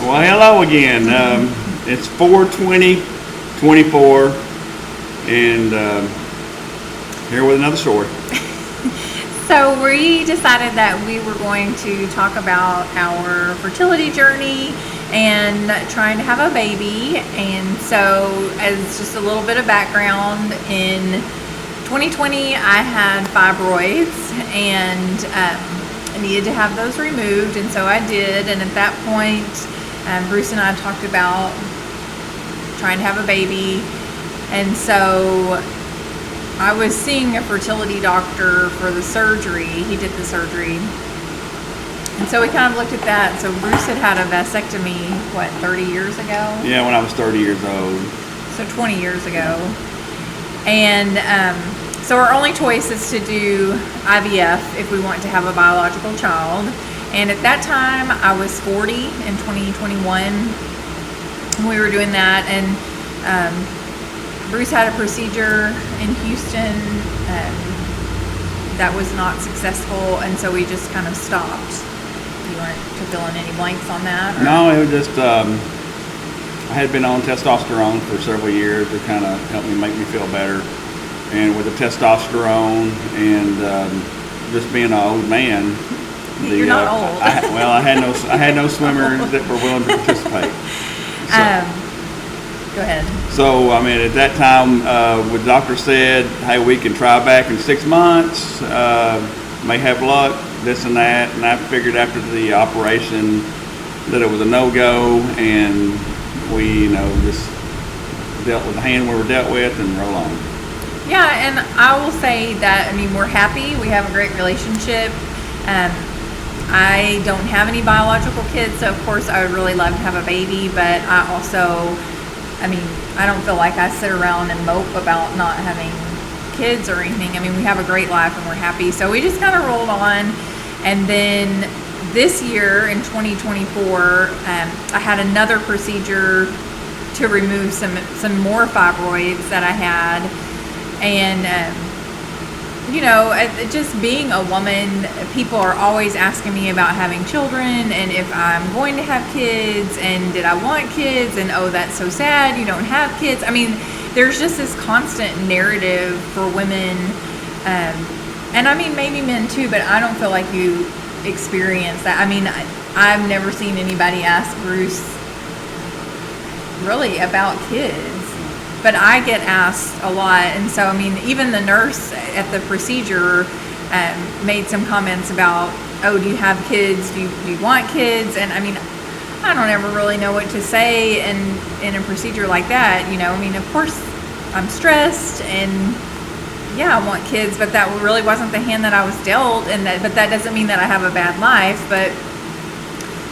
Well, hello again. It's 4/20/24, and here with another story. So we decided that we were going to talk about our fertility journey and trying to have a baby. And so, as just a little bit of background, in 2020 I had fibroids and I needed to have those removed, and so I did. And at that point, Bruce and I talked about trying to have a baby, and so I was seeing a fertility doctor for the surgery. He did the surgery. And so we kind of looked at that. So Bruce had a vasectomy, 30 years ago? Yeah, when I was 30 years old. So 20 years ago. And so our only choice is to do IVF if we want to have a biological child. And at that time, I was 40 in 2021. We were doing that, and Bruce had a procedure in Houston that was not successful, and so we just kind of stopped. You want to fill in any blanks on that? Or? No, it was just I had been on testosterone for several years to kind of help me make me feel better, and with the testosterone and just being an old man. You're not old. I had no swimmers that were willing to participate. So. Go ahead. So, I mean, at that time, the doctor said, hey, we can try back in 6 months, may have luck, this and that. And I figured after the operation that it was a no-go, and we, just dealt with the hand we were dealt with and roll on. Yeah, and I will say that, we're happy. We have a great relationship. I don't have any biological kids, so of course I would really love to have a baby, but I also, I don't feel like I sit around and mope about not having kids or anything. We have a great life and we're happy. So we just kind of rolled on. And then this year in 2024, I had another procedure to remove some more fibroids that I had. And, just being a woman, people are always asking me about having children and if I'm going to have kids and did I want kids and oh, that's so sad you don't have kids. There's just this constant narrative for women, and maybe men too, but I don't feel like you experience that. I've never seen anybody ask Bruce really about kids. But I get asked a lot, and so even the nurse at the procedure made some comments about, oh, do you have kids? Do you want kids? And I don't ever really know what to say in a procedure like that. Of course I'm stressed, and yeah, I want kids, but that really wasn't the hand that I was dealt, but that doesn't mean that I have a bad life. But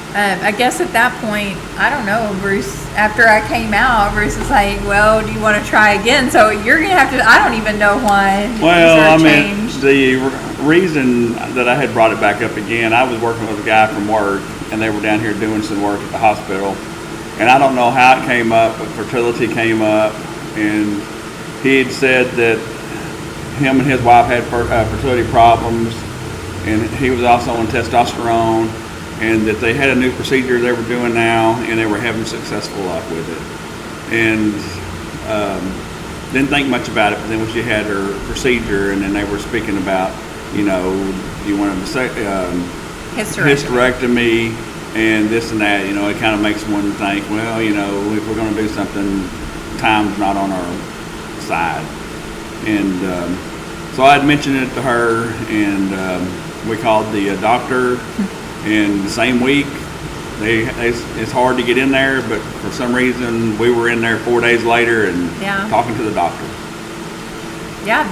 I guess at that point, I don't know, Bruce, after I came out, Bruce was like, well, do you want to try again? So you're going to have to, I don't even know why. Well, the reason that I had brought it back up again, I was working with a guy from work, and they were down here doing some work at the hospital. And I don't know how it came up, but fertility came up, and he had said that him and his wife had fertility problems, and he was also on testosterone, and that they had a new procedure they were doing now, and they were having successful luck with it. And didn't think much about it, but then when she had her procedure, and then they were speaking about, you want a hysterectomy and this and that, it kind of makes one think, well, if we're going to do something, time's not on our side. And so I had mentioned it to her, and we called the doctor. And the same week, it's hard to get in there, but for some reason, we were in there 4 days later and talking to the doctor. Yeah,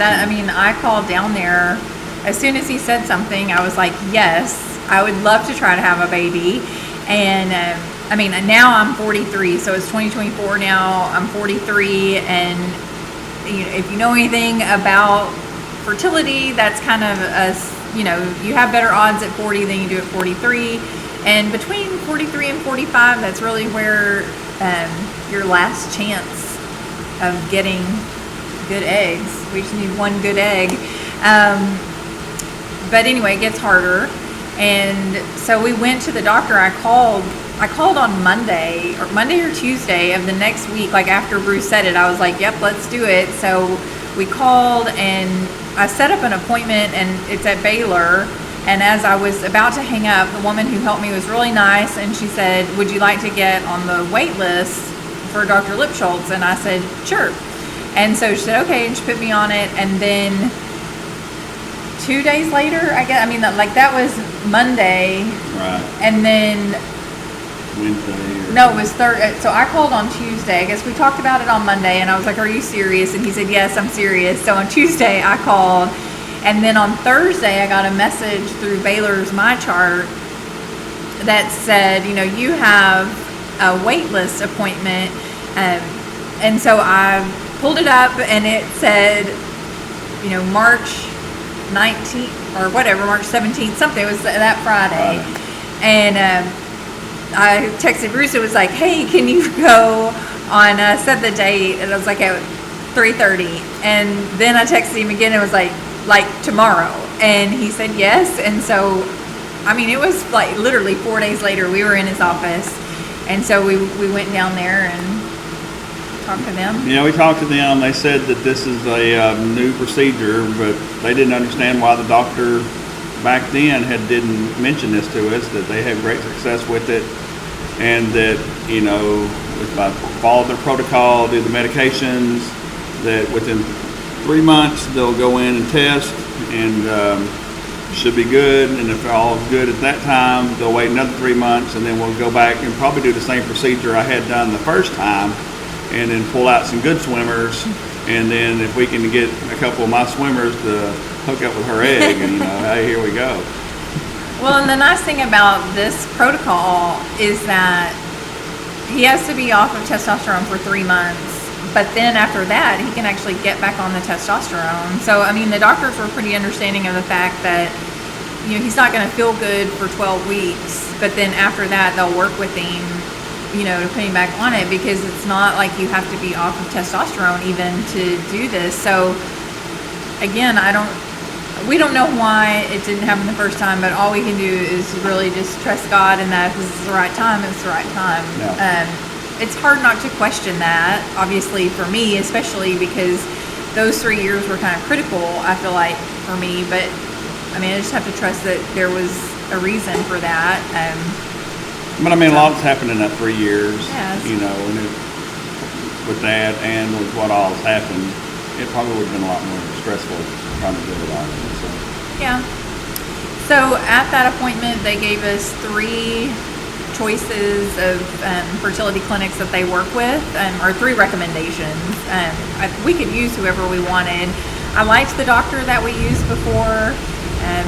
I called down there. As soon as he said something, I was like, yes, I would love to try to have a baby. And now I'm 43, so it's 2024 now. I'm 43, and if you know anything about fertility, that's kind of you have better odds at 40 than you do at 43. And between 43 and 45, that's really where your last chance of getting good eggs. We just need one good egg. But anyway, it gets harder. And so we went to the doctor. I called I called on Monday or Tuesday of the next week, like after Bruce said it. I was like, yep, let's do it. So we called and I set up an appointment, and it's at Baylor. And as I was about to hang up, the woman who helped me was really nice, and she said, would you like to get on the wait list for Dr. Lipschultz? And I said, sure. And so she said, okay, and she put me on it. And then 2 days later, that was Monday. Right. And then Wednesday. no, it was so I called on Tuesday. I guess we talked about it on Monday, and I was like, are you serious? And he said, yes, I'm serious. So on Tuesday I called, and then on Thursday I got a message through Baylor's MyChart that said, you have a wait list appointment. And so I pulled it up, and it said, March 19th or whatever, March 17th, something. It was that Friday. And I texted Bruce. It was like, hey, can you go on, set the date? And I was like, at 3:30. And then I texted him again. It was like tomorrow. And he said yes. And so, it was like literally 4 days later, we were in his office. And so we went down there and talked to them. Yeah, we talked to them. They said that this is a new procedure, but they didn't understand why the doctor back then didn't mention this to us, that they had great success with it, and that, if I follow their protocol, do the medications, that within 3 months they'll go in and test, and should be good. And if they're all good at that time, they'll wait another 3 months, and then we'll go back and probably do the same procedure I had done the first time, and then pull out some good swimmers. And then if we can get a couple of my swimmers to hook up with her egg, and hey, here we go. Well, and the nice thing about this protocol is that he has to be off of testosterone for 3 months, but then after that, he can actually get back on the testosterone. So, the doctors were pretty understanding of the fact that, he's not going to feel good for 12 weeks, but then after that, they'll work with him, to put him back on it, because it's not like you have to be off of testosterone even to do this. So, again, we don't know why it didn't happen the first time, but all we can do is really just trust God, and that if this is the right time, it's the right time. Yeah. It's hard not to question that, obviously, for me, especially because those 3 years were kind of critical, I feel like, for me. But, I just have to trust that there was a reason for that. But a lot's happened in that 3 years, Yes. And with that and with what all has happened, it probably would have been a lot more stressful trying to do it all. So. Yeah. So at that appointment, they gave us 3 choices of fertility clinics that they work with, or 3 recommendations. We could use whoever we wanted. I liked the doctor that we used before,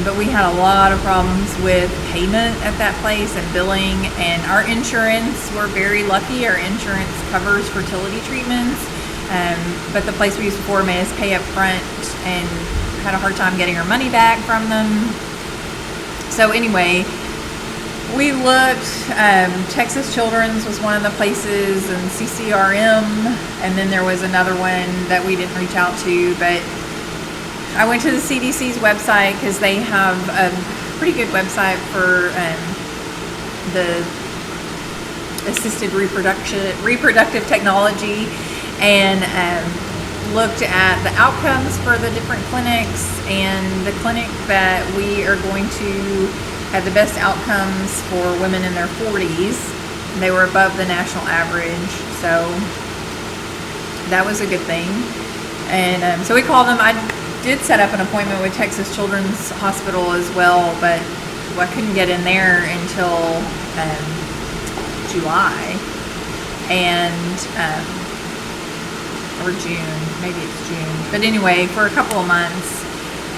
but we had a lot of problems with payment at that place and billing, and our insurance, we're very lucky. Our insurance covers fertility treatments, but the place we used before made us pay up front and had a hard time getting our money back from them. So anyway, we looked, Texas Children's was one of the places, and CCRM, and then there was another one that we didn't reach out to, but I went to the CDC's website because they have a pretty good website for the assisted reproductive technology, and looked at the outcomes for the different clinics, and the clinic that we are going to have the best outcomes for women in their 40s. They were above the national average, so that was a good thing. And so we called them. I did set up an appointment with Texas Children's Hospital as well, but I couldn't get in there until July, or June, maybe it's June. But anyway, for a couple of months,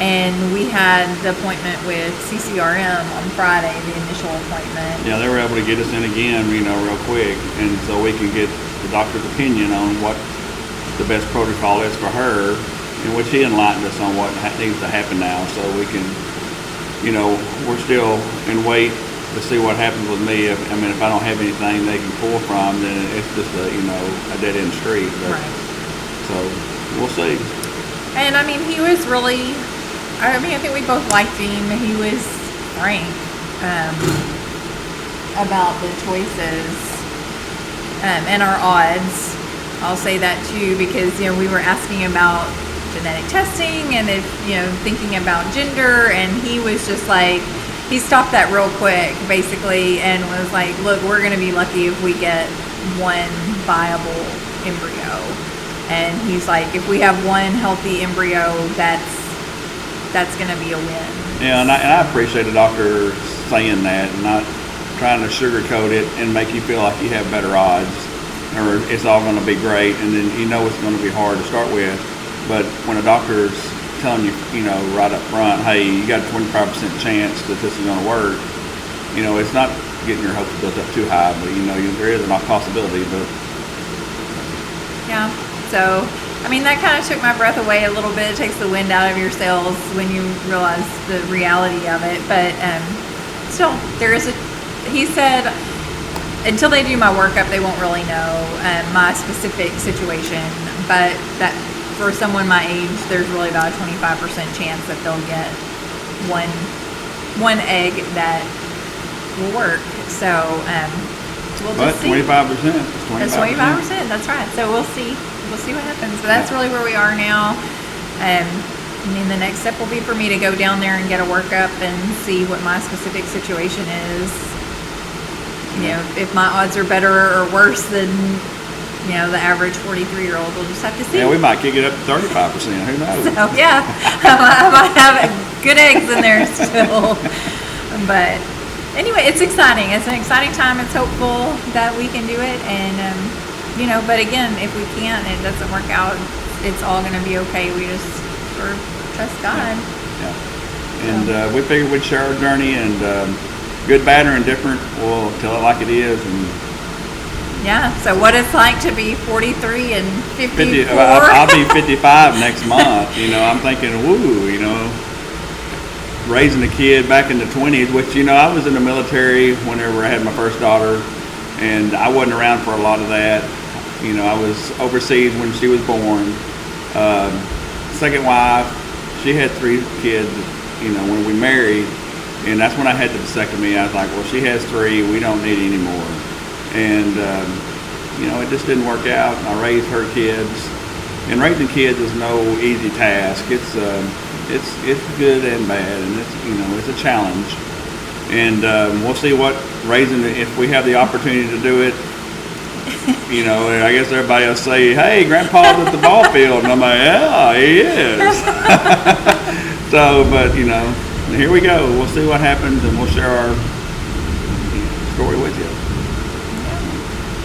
and we had the appointment with CCRM on Friday, the initial appointment. Yeah, they were able to get us in again, real quick, and so we can get the doctor's opinion on what the best protocol is for her, in which he enlightened us on what needs to happen now, so we can, we're still in wait to see what happens with me. If I don't have anything they can pull from, then it's just a dead end street. But, right. So we'll see. And he was really, I think we both liked him. He was frank. about the choices and our odds. I'll say that too, because we were asking about genetic testing and if thinking about gender, and he was just like, he stopped that real quick basically and was like, look, we're going to be lucky if we get one viable embryo. And he's like, if we have one healthy embryo, that's going to be a win. Yeah, and I appreciate the doctor saying that and not trying to sugarcoat it and make you feel like you have better odds or it's all going to be great, and then it's going to be hard to start with. But when a doctor's telling you, right up front, hey, you got a 25% chance that this is going to work, it's not getting your hopes built up too high, but there is a possibility. But yeah, so that kind of took my breath away a little bit. It takes the wind out of your sails when you realize the reality of it. But still, he said until they do my workup, they won't really know my specific situation. But that for someone my age, there's really about a 25% chance that they'll get one egg that will work. So we'll just see. 25%. That's 25%. That's right. So we'll see. We'll see what happens. But that's really where we are now. The next step will be for me to go down there and get a workup and see what my specific situation is. If my odds are better or worse than the average 43-year-old, we'll just have to see. Yeah, we might kick it up to 35%. Who knows? So yeah, I might have good eggs in there still. But anyway, it's exciting. It's an exciting time. It's hopeful that we can do it, and but again, if we can't, it doesn't work out, it's all going to be okay. We just sort of trust God. Yeah. And we figured we'd share our journey, and good, bad, or indifferent, we'll tell it like it is. And yeah. So what it's like to be 43 and 54. I'll be 55 next month. I'm thinking, woo. Raising a kid back in the 20s, which I was in the military whenever I had my first daughter, and I wasn't around for a lot of that. I was overseas when she was born. Second wife, she had 3 kids, when we married, and that's when I had the vasectomy. I was like, well, she has 3, we don't need any more. And, it just didn't work out. I raised her kids, and raising kids is no easy task. It's good and bad, and it's a challenge. And we'll see what raising, if we have the opportunity to do it. And I guess everybody will say, hey, Grandpa's at the ball field. And I'm like, yeah, he is. So, but, here we go. We'll see what happens, and we'll share our story with you.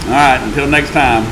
All right, until next time.